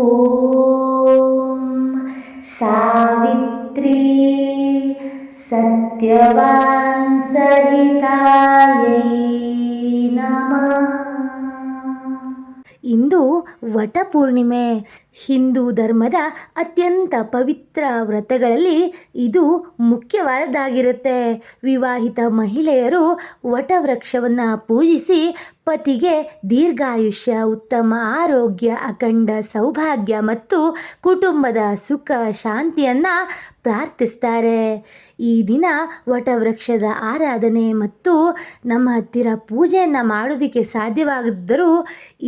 ಓಂ ಸಾವಿತ್ರಿ ಸತ್ಯವಾನ್ ಸಹಿತಾಯೈ ನಮಃ. ಇಂದು ವಟಪೂರ್ಣಿಮೆ. ಹಿಂದೂ ಧರ್ಮದ ಅತ್ಯಂತ ಪವಿತ್ರ ವ್ರತಗಳಲ್ಲಿ ಇದು ಮುಖ್ಯವಾದದ್ದಾಗಿರುತ್ತೆ. ವಿವಾಹಿತ ಮಹಿಳೆಯರು ವಟವೃಕ್ಷವನ್ನು ಪೂಜಿಸಿ ಪತಿಗೆ ದೀರ್ಘಾಯುಷ್ಯ, ಉತ್ತಮ ಆರೋಗ್ಯ, ಅಖಂಡ ಸೌಭಾಗ್ಯ ಮತ್ತು ಕುಟುಂಬದ ಸುಖ ಶಾಂತಿಯನ್ನು ಪ್ರಾರ್ಥಿಸ್ತಾರೆ. ಈ ದಿನ ವಟವೃಕ್ಷದ ಆರಾಧನೆ ಮತ್ತು ನಮ್ಮ ಹತ್ತಿರ ಪೂಜೆಯನ್ನು ಮಾಡೋದಕ್ಕೆ ಸಾಧ್ಯವಾಗದಿದ್ದರೂ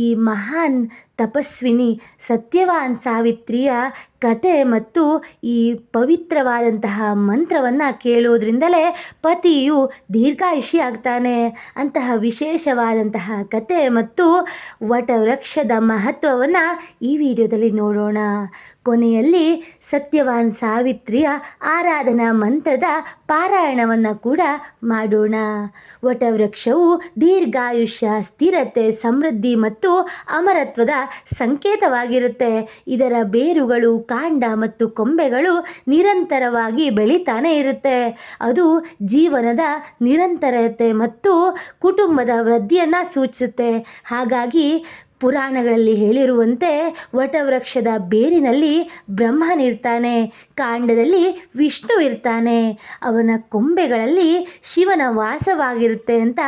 ಈ ಮಹಾನ್ ತಪಸ್ವಿನಿ ಸತ್ಯವಾನ್ ಸಾವಿತ್ರಿಯ ಕತೆ ಮತ್ತು ಈ ಪವಿತ್ರವಾದಂತಹ ಮಂತ್ರವನ್ನು ಕೇಳೋದ್ರಿಂದಲೇ ಪತಿಯು ದೀರ್ಘಾಯುಷಿ ಆಗ್ತಾನೆ. ಅಂತಹ ವಿಶೇಷವಾದಂತಹ ಕತೆ ಮತ್ತು ವಟವೃಕ್ಷದ ಮಹತ್ವವನ್ನು ಈ ವಿಡಿಯೋದಲ್ಲಿ ನೋಡೋಣ. ಕೊನೆಯಲ್ಲಿ ಸತ್ಯವಾನ್ ಸಾವಿತ್ರಿಯ ಆರಾಧನಾ ಮಂತ್ರದ ಪಾರಾಯಣವನ್ನು ಕೂಡ ಮಾಡೋಣ. ವಟವೃಕ್ಷವು ದೀರ್ಘಾಯುಷ್ಯ, ಸ್ಥಿರತೆ, ಸಮೃದ್ಧಿ ಮತ್ತು ಅಮರತ್ವದ ಸಂಕೇತವಾಗಿರುತ್ತೆ. ಇದರ ಬೇರುಗಳು, ಕಾಂಡ ಮತ್ತು ಕೊಂಬೆಗಳು ನಿರಂತರವಾಗಿ ಬೆಳೀತಾನೆ ಇರುತ್ತೆ. ಅದು ಜೀವನದ ನಿರಂತರತೆ ಮತ್ತು ಕುಟುಂಬದ ವೃದ್ಧಿಯನ್ನು ಸೂಚಿಸುತ್ತೆ. ಹಾಗಾಗಿ ಪುರಾಣಗಳಲ್ಲಿ ಹೇಳಿರುವಂತೆ ವಟವೃಕ್ಷದ ಬೇರಿನಲ್ಲಿ ಬ್ರಹ್ಮನಿರ್ತಾನೆ, ಕಾಂಡದಲ್ಲಿ ವಿಷ್ಣು ಇರ್ತಾನೆ, ಅವನ ಕೊಂಬೆಗಳಲ್ಲಿ ಶಿವನ ವಾಸವಾಗಿರುತ್ತೆ ಅಂತ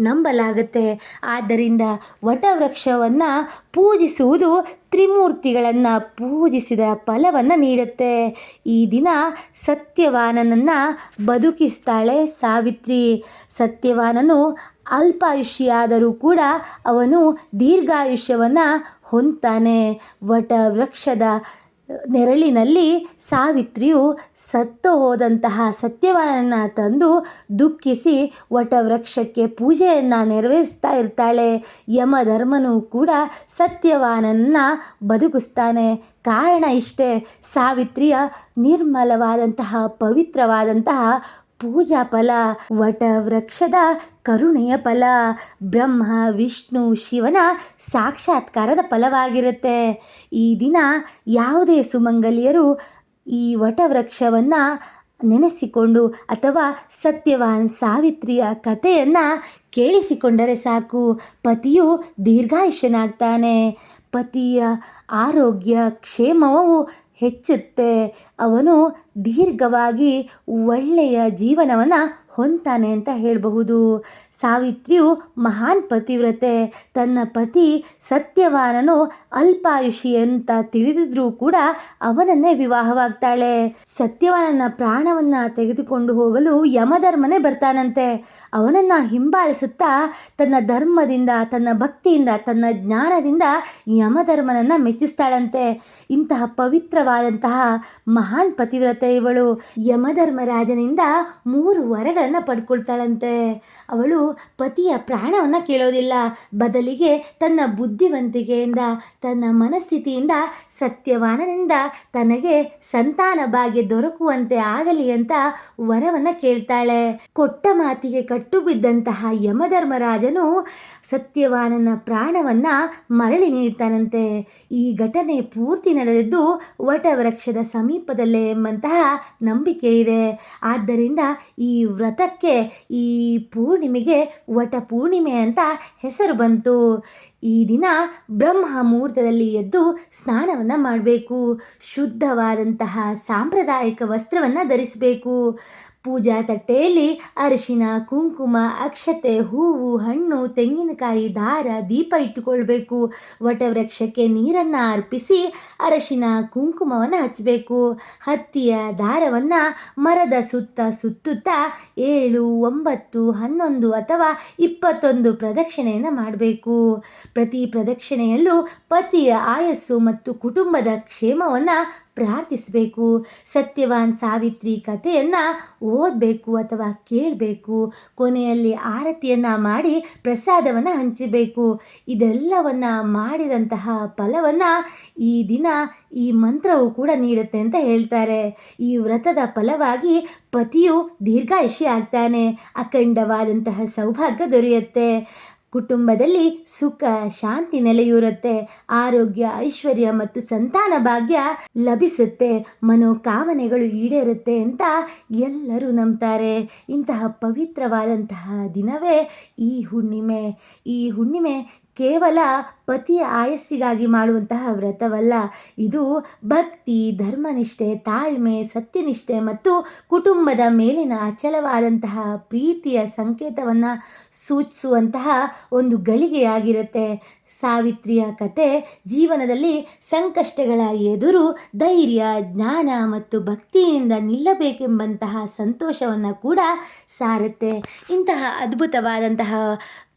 ನಂಬಲಾಗುತ್ತೆ. ಆದ್ದರಿಂದ ವಟವೃಕ್ಷವನ್ನು ಪೂಜಿಸುವುದು ತ್ರಿಮೂರ್ತಿಗಳನ್ನು ಪೂಜಿಸಿದ ಫಲವನ್ನು ನೀಡುತ್ತೆ. ಈ ದಿನ ಸತ್ಯವಾನನನ್ನು ಬದುಕಿಸ್ತಾಳೆ ಸಾವಿತ್ರಿ. ಸತ್ಯವಾನನು ಅಲ್ಪಾಯುಷಿಯಾದರೂ ಕೂಡ ಅವನು ದೀರ್ಘಾಯುಷ್ಯವನ್ನು ಹೊಂದ್ತಾನೆ. ವಟವೃಕ್ಷದ ನೆರಳಿನಲ್ಲಿ ಸಾವಿತ್ರಿಯು ಸತ್ತು ಹೋದಂತಹ ಸತ್ಯವಾನನ ತಂದು ದುಃಖಿಸಿ ವಟವೃಕ್ಷಕ್ಕೆ ಪೂಜೆಯನ್ನು ನೆರವೇರಿಸ್ತಾ ಇರ್ತಾಳೆ. ಯಮಧರ್ಮನು ಕೂಡ ಸತ್ಯವಾನನನ್ನು ಬದುಕಿಸ್ತಾನೆ. ಕಾರಣ ಇಷ್ಟೇ, ಸಾವಿತ್ರಿಯ ನಿರ್ಮಲವಾದಂತಹ ಪವಿತ್ರವಾದಂತಹ ಪೂಜಾ ಫಲ, ವಟವೃಕ್ಷದ ಕರುಣೆಯ ಫಲ, ಬ್ರಹ್ಮ ವಿಷ್ಣು ಶಿವನ ಸಾಕ್ಷಾತ್ಕಾರದ ಫಲವಾಗಿರುತ್ತೆ. ಈ ದಿನ ಯಾವುದೇ ಸುಮಂಗಲಿಯರು ಈ ವಟವೃಕ್ಷವನ್ನು ನೆನೆಸಿಕೊಂಡು ಅಥವಾ ಸತ್ಯವಾನ್ ಸಾವಿತ್ರಿಯ ಕಥೆಯನ್ನು ಕೇಳಿಸಿಕೊಂಡರೆ ಸಾಕು, ಪತಿಯು ದೀರ್ಘಾಯುಷ್ಯನಾಗ್ತಾನೆ. ಪತಿಯ ಆರೋಗ್ಯ ಕ್ಷೇಮವು ಹೆಚ್ಚುತ್ತೆ. ಅವನು ದೀರ್ಘವಾಗಿ ಒಳ್ಳೆಯ ಜೀವನವನ್ನು ಹೊಂದ್ತಾನೆ ಅಂತ ಹೇಳಬಹುದು. ಸಾವಿತ್ರಿಯು ಮಹಾನ್ ಪತಿವ್ರತೆ. ತನ್ನ ಪತಿ ಸತ್ಯವಾನನು ಅಲ್ಪಾಯುಷಿ ಅಂತ ತಿಳಿದಿದ್ರೂ ಕೂಡ ಅವನನ್ನೇ ವಿವಾಹವಾಗ್ತಾಳೆ. ಸತ್ಯವಾನನ ಪ್ರಾಣವನ್ನು ತೆಗೆದುಕೊಂಡು ಹೋಗಲು ಯಮಧರ್ಮನೇ ಬರ್ತಾನಂತೆ. ಅವನನ್ನು ಹಿಂಬಾಲಿಸುತ್ತಾ ತನ್ನ ಧರ್ಮದಿಂದ, ತನ್ನ ಭಕ್ತಿಯಿಂದ, ತನ್ನ ಜ್ಞಾನದಿಂದ ಯಮಧರ್ಮನನ್ನು ಮೆಚ್ಚಿಸ್ತಾಳಂತೆ. ಇಂತಹ ಪವಿತ್ರವಾದಂತಹ ಮಹಾನ್ ಪತಿವ್ರತೆ ಇವಳು. ಯಮಧರ್ಮರಾಜನಿಂದ 3 ವರಗಳನ್ನು ಪಡ್ಕೊಳ್ತಾಳಂತೆ. ಅವಳು ಪತಿಯ ಪ್ರಾಣವನ್ನು ಕೇಳೋದಿಲ್ಲ, ಬದಲಿಗೆ ತನ್ನ ಬುದ್ಧಿವಂತಿಕೆಯಿಂದ, ತನ್ನ ಮನಸ್ಥಿತಿಯಿಂದ ಸತ್ಯವಾನನಿಂದ ತನಗೆ ಸಂತಾನ ಭಾಗ್ಯ ದೊರಕುವಂತೆ ಆಗಲಿ ಅಂತ ವರವನ್ನು ಕೇಳ್ತಾಳೆ. ಕೊಟ್ಟ ಮಾತಿಗೆ ಕಟ್ಟು ಬಿದ್ದಂತಹ ಯಮಧರ್ಮರಾಜನು ಸತ್ಯವಾನನ ಪ್ರಾಣವನ್ನು ಮರಳಿ ನೀಡ್ತಾನಂತೆ. ಈ ಘಟನೆ ಪೂರ್ತಿ ನಡೆದಿದ್ದು ವಟವೃಕ್ಷದ ಸಮೀಪದಲ್ಲೇ ಎಂಬಂತಹ ನಂಬಿಕೆ ಇದೆ. ಆದ್ದರಿಂದ ಈ ವ್ರತಕ್ಕೆ, ಈ ಪೂರ್ಣಿಮೆಗೆ ವಟಪೂರ್ಣಿಮೆ ಅಂತ ಹೆಸರು ಬಂತು. ಈ ದಿನ ಬ್ರಹ್ಮ ಮುಹೂರ್ತದಲ್ಲಿ ಎದ್ದು ಸ್ನಾನವನ್ನು ಮಾಡಬೇಕು. ಶುದ್ಧವಾದಂತಹ ಸಾಂಪ್ರದಾಯಿಕ ವಸ್ತ್ರವನ್ನು ಧರಿಸಬೇಕು. ಪೂಜಾ ತಟ್ಟೆಯಲ್ಲಿ ಅರಿಶಿನ, ಕುಂಕುಮ, ಅಕ್ಷತೆ, ಹೂವು, ಹಣ್ಣು, ತೆಂಗಿನಕಾಯಿ, ದಾರ, ದೀಪ ಇಟ್ಟುಕೊಳ್ಬೇಕು. ವಟವೃಕ್ಷಕ್ಕೆ ನೀರನ್ನು ಅರ್ಪಿಸಿ ಅರಿಶಿನ ಕುಂಕುಮವನ್ನು ಹಚ್ಚಬೇಕು. ಹತ್ತಿಯ ದಾರವನ್ನು ಮರದ ಸುತ್ತುತ್ತಾ 7, 9, 11 ಅಥವಾ 21 ಪ್ರದಕ್ಷಿಣೆಯನ್ನು ಮಾಡಬೇಕು. ಪ್ರತಿ ಪ್ರದಕ್ಷಿಣೆಯಲ್ಲೂ ಪತಿಯ ಆಯಸ್ಸು ಮತ್ತು ಕುಟುಂಬದ ಕ್ಷೇಮವನ್ನು ಪ್ರಾರ್ಥಿಸಬೇಕು. ಸತ್ಯವಾನ್ ಸಾವಿತ್ರಿ ಕಥೆಯನ್ನು ಓದಬೇಕು ಅಥವಾ ಕೇಳಬೇಕು. ಕೊನೆಯಲ್ಲಿ ಆರತಿಯನ್ನು ಮಾಡಿ ಪ್ರಸಾದವನ್ನು ಹಂಚಬೇಕು. ಇದೆಲ್ಲವನ್ನು ಮಾಡಿದಂತಹ ಫಲವನ್ನು ಈ ದಿನ ಈ ಮಂತ್ರವು ಕೂಡ ನೀಡುತ್ತೆ ಅಂತ ಹೇಳ್ತಾರೆ. ಈ ವ್ರತದ ಫಲವಾಗಿ ಪತಿಯು ದೀರ್ಘಾಯುಷಿ ಆಗ್ತಾನೆ, ಅಖಂಡವಾದಂತಹ ಸೌಭಾಗ್ಯ ದೊರೆಯುತ್ತೆ. ಕುಟುಂಬದಲ್ಲಿ ಸುಖ ಶಾಂತಿ ನೆಲೆಯೂರುತ್ತೆ. ಆರೋಗ್ಯ ಐಶ್ವರ್ಯ ಮತ್ತು ಸಂತಾನ ಭಾಗ್ಯ ಲಭಿಸುತ್ತೆ. ಮನೋಕಾಮನೆಗಳು ಈಡೇರುತ್ತೆ ಅಂತ ಎಲ್ಲರೂ ನಂಬ್ತಾರೆ. ಇಂತಹ ಪವಿತ್ರವಾದಂತಹ ದಿನವೇ ಈ ಹುಣ್ಣಿಮೆ. ಈ ಹುಣ್ಣಿಮೆ ಕೇವಲ ಪತಿಯ ಆಯಸ್ಸಿಗಾಗಿ ಮಾಡುವಂತಹ ವ್ರತವಲ್ಲ. ಇದು ಭಕ್ತಿ, ಧರ್ಮನಿಷ್ಠೆ, ತಾಳ್ಮೆ, ಸತ್ಯನಿಷ್ಠೆ ಮತ್ತು ಕುಟುಂಬದ ಮೇಲಿನ ಅಚಲವಾದಂತಹ ಪ್ರೀತಿಯ ಸಂಕೇತವನ್ನು ಸೂಚಿಸುವಂತಹ ಒಂದು ಗಳಿಗೆಯಾಗಿರುತ್ತೆ. ಸಾವಿತ್ರಿಯ ಕತೆ ಜೀವನದಲ್ಲಿ ಸಂಕಷ್ಟಗಳ ಎದುರು ಧೈರ್ಯ, ಜ್ಞಾನ ಮತ್ತು ಭಕ್ತಿಯಿಂದ ನಿಲ್ಲಬೇಕೆಂಬಂತಹ ಸಂತೋಷವನ್ನು ಕೂಡ ಸಾರುತ್ತೆ. ಇಂತಹ ಅದ್ಭುತವಾದಂತಹ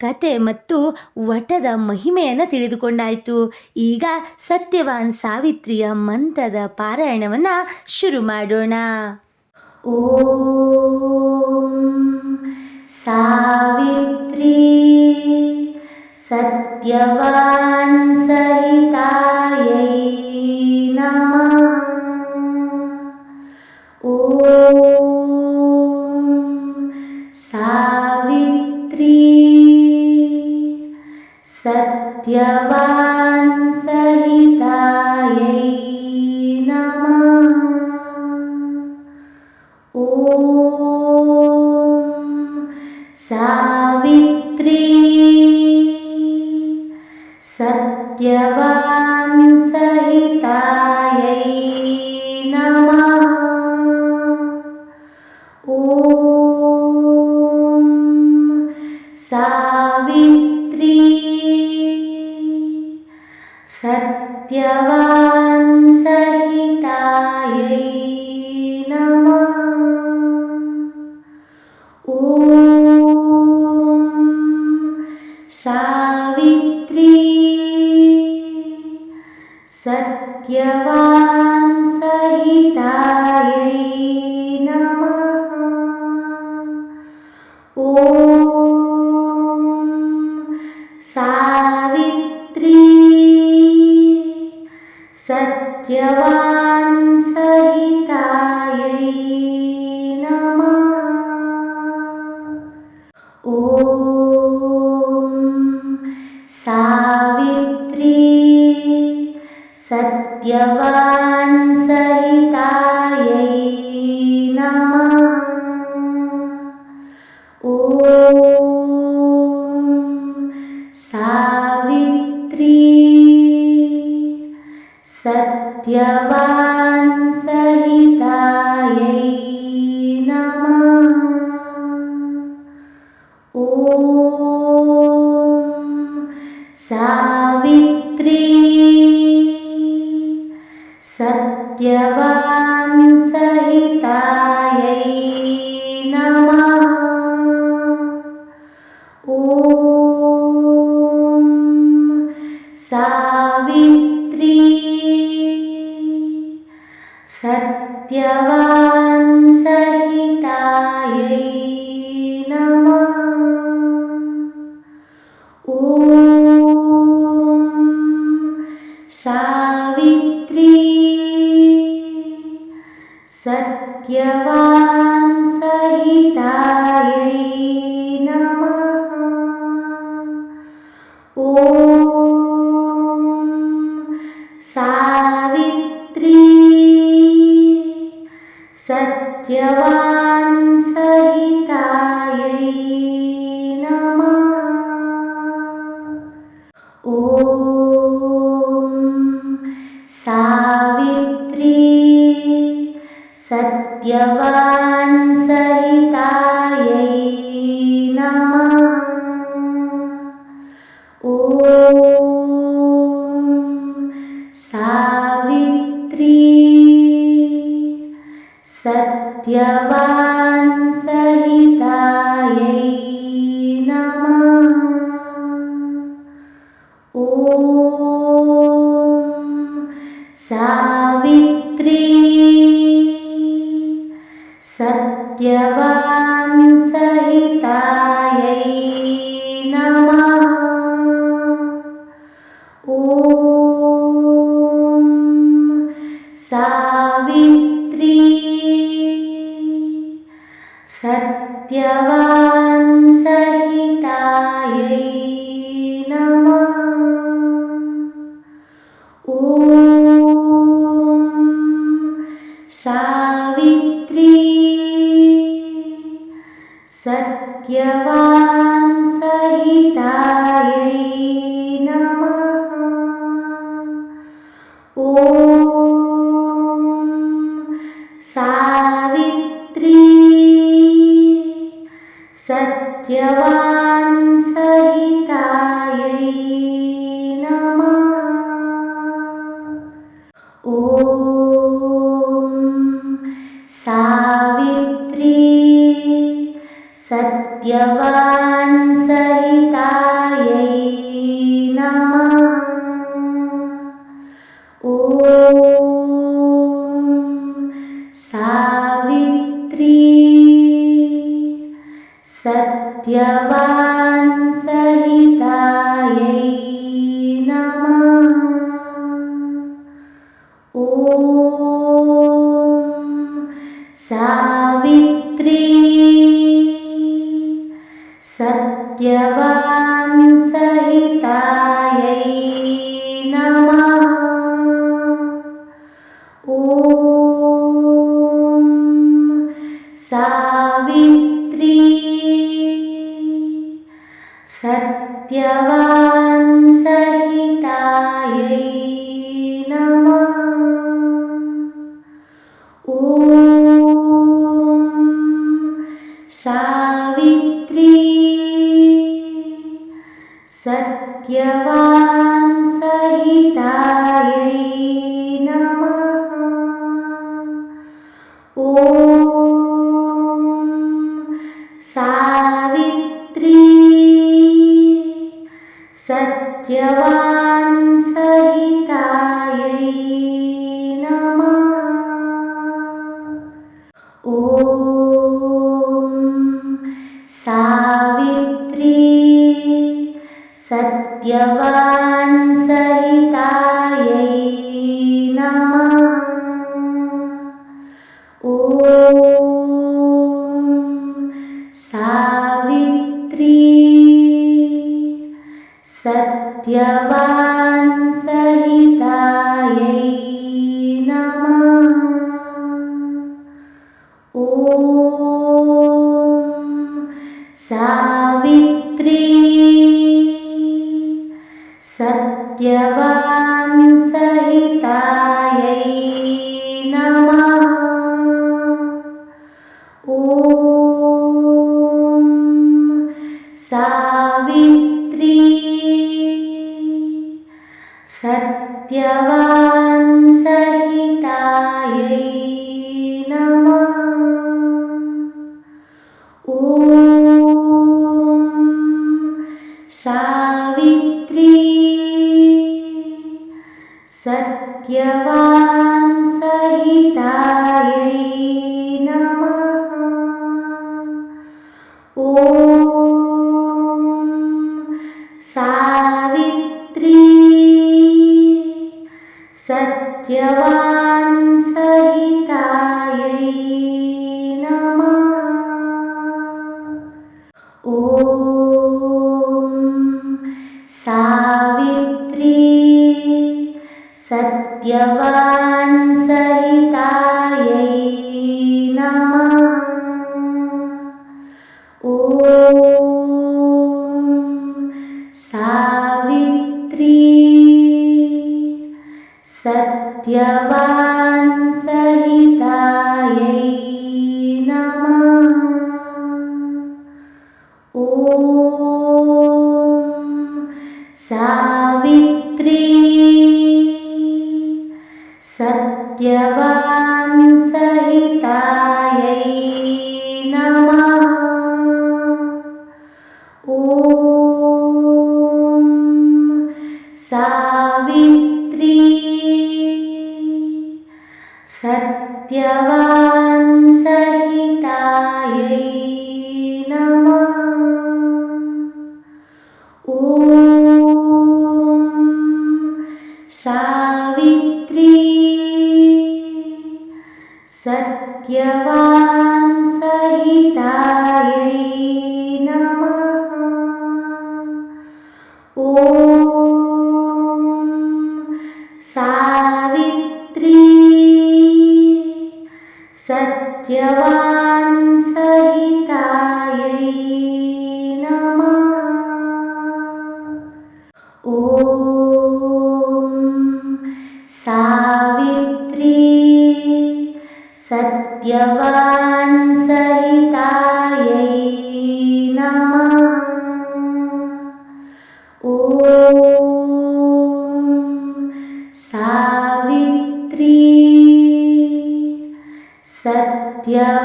ಕತೆ ಮತ್ತು ವಟದ ಮಹಿಮೆಯನ್ನು ತಿಳಿದುಕೊಂಡಾಯಿತು. ಈಗ ಸತ್ಯವಾನ್ ಸಾವಿತ್ರಿಯ ಮಂತ್ರದ ಪಾರಾಯಣವನ್ನು ಶುರು ಮಾಡೋಣ. ಓಂ ಸಾವಿತ್ರಿ ಸತ್ಯವಾನ್ ಸಹಿತಾಯೈ ನಮಃ. ಓಂ ಸಾವಿತ್ರಿ ಸತ್ಯವಾನ್ ಸಹಿತಾಯೈ ನಮಃ. ಓಂ ಸಾವಿತ್ರಿ ಸತ್ಯವಾನ್ ಸಹಿತಾಯೈ ನಮಃ. ಓಂ ಸಾವಿತ್ರಿ ಸತ್ಯವಾನ್ ಸಹಿತಾಯೈ ನಮಃ. ಓಂ ಸಾವಿತ್ರಿ ಸತ್ಯವಾನ್ ಸಹಿತಾಯೈ ನಮಃ. ಓಂ ಸಾವಿತ್ರಿ ಸತ್ಯವಾನ್ ಸಹಿತಾಯೈ ನಮಃ. ಓಂ ಸಾವಿತ್ರಿ ಸತ್ಯವಾನ್ ಸಹಿತಾಯೈ ನಮಃ. ಓಂ ಸಾವಿತ್ರಿ ಸತ್ಯವಾನ್ ಸಹಿತಾಯೈ ನಮಃ. ಓಂ ಸಾವಿತ್ರಿ ಸತ್ಯವಾನ್ ಸಹಿತಾಯೈ ನಮಃ. ಓಂ ಸಾವಿತ್ರಿ ಸತ್ಯವಾನ್ ಸಹಿತಾಯೈ ನಮಃ. ಓಂ ಸಾವಿತ್ರಿ ಸತ್ಯವಾನ್ ಸಹಿತಾಯೈ ನಮಃ. ಓಂ ಸಾವಿತ್ರಿ ಸತ್ಯವಾನ್ ಸಹಿತಾಯೈ ನಮಃ. ಓಂ ಸಾವಿತ್ರಿ ಸತ್ಯವಾನ್ ಸಹಿತಾಯೈ ನಮಃ. ಓಂ ಸಾವಿತ್ರಿ ಸತ್ಯವಾನ್ ಸಹಿತಾಯೈ ನಮಃ. ಓಂ ಸಾವಿತ್ರಿ ಸತ್ಯವಾನ್ ಸಹಿತಾಯೈ ನಮಃ. ಓಂ ಸಾವಿತ್ರಿ ಸತ್ಯವಾನ್ ಸಹಿತಾಯೈ ಸಾವಿತ್ರಿ ಸತ್ಯವಾನ್ ಸಹಿತಾಯೈ ನಮಃ. ಓಂ ಸಾವಿತ್ರಿ ಸತ್ಯವಾನ್ ಸಹಿತಾಯೈ ನಮಃ. ಓಂ ಸಾವಿತ್ರಿ ಸತ್ಯವಾನ್ ಸಹಿತಾಯೈ ನಮಃ. ಓಂ ಸಾವಿತ್ರಿ ಸತ್ಯವಾನ್ ಸಹಿತಾಯೈ ನಮಃ. ಓಂ ಸಾವಿತ್ರಿ ಸತ್ಯವಾನ್ ಸಹಿತಾಯೈ ನಮಃ. ಓಂ ಸಾವಿತ್ರಿ ಸತ್ಯವಾನ್ ಸಹಿತಾಯೈ ನಮಃ. ಓಂ ಸಾವಿತ್ರಿ ಸತ್ಯವಾನ್ ಸಹಿತಾಯೈ ನಮಃ. ಓಂ ಸಾವಿತ್ರಿ ಸತ್ಯವಾನ್ ಸಹಿತಾಯೈ ನಮಃ. ಓಂ ಸಾವಿತ್ರಿ ಸತ್ಯವಾನ್ ಸಹಿತಾಯೈ ನಮಃ. ಓಂ ಸಾವಿತ್ರಿ ಸತ್ಯವಾನ್ ಸಹಿತಾಯೈ ನಮಃ. ಓಂ ಸಾವಿತ್ರಿ ಸತ್ಯವಾನ್ ಸಹಿತಾಯೈ ನಮಃ. ಓಂ ಸಾವಿತ್ರಿ ಸತ್ಯವಾನ್ ಸಹಿತಾಯೈ ನಮಃ. ಓಂ ಸಾವಿತ್ರಿ ಸತ್ಯವಾನ್ ಸಹಿತಾಯೈ ನಮಃ. ಓಂ ಸಾವಿತ್ರಿ ಸತ್ಯವಾನ್ ಸಹಿತಾಯೈ ನಮಃ. ಓಂ ಸಾವಿತ್ರಿ ಸತ್ಯವಾನ್ ಸಹಿತಾಯೈ ನಮಃ. ಓಂ ಸಾವಿತ್ರಿ ಸತ್ಯವಾನ್ ಸಹಿತಾಯೈ ನಮಃ. ಓಂ ಸಾವಿತ್ರಿ ಸತ್ಯವಾನ್ ಸಹಿತಾಯೈ ನಮಃ. ಓಂ ಸಾವಿತ್ರಿ ಸತ್ಯವಾನ್ ಸಹಿತಾಯೈ ನಮಃ. ಓಂ ಸಾವಿತ್ರಿ ಸತ್ಯವಾನ್ ಸಹಿತಾಯೈ ನಮಃ. ಓಂ ಸಾವಿತ್ರಿ सत्यवान्सहितायै नमः। ॐ सावित्री सत्यवान्सहितायै नमः। ॐ सावित्री सत्यवान्सहितायै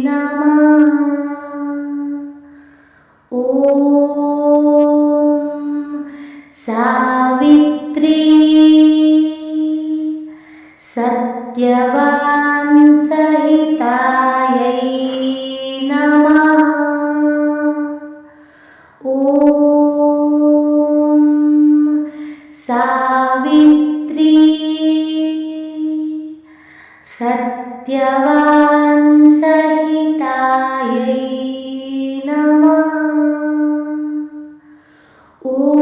नमः। ॐ सावित्री सत्यवान्सहितायै नमः। ॐ सावित्री सत्यवान्सहितायै नमः। ॐ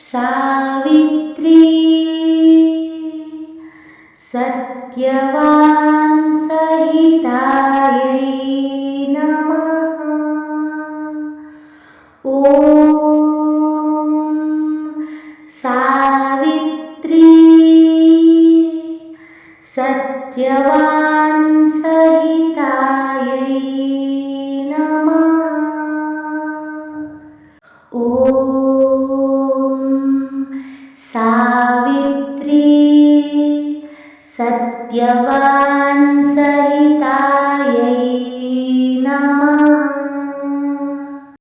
सावित्री सत्यवान्सहितायै नमः। ॐ सावित्री सत्यवान्सहितायै नमः। ॐ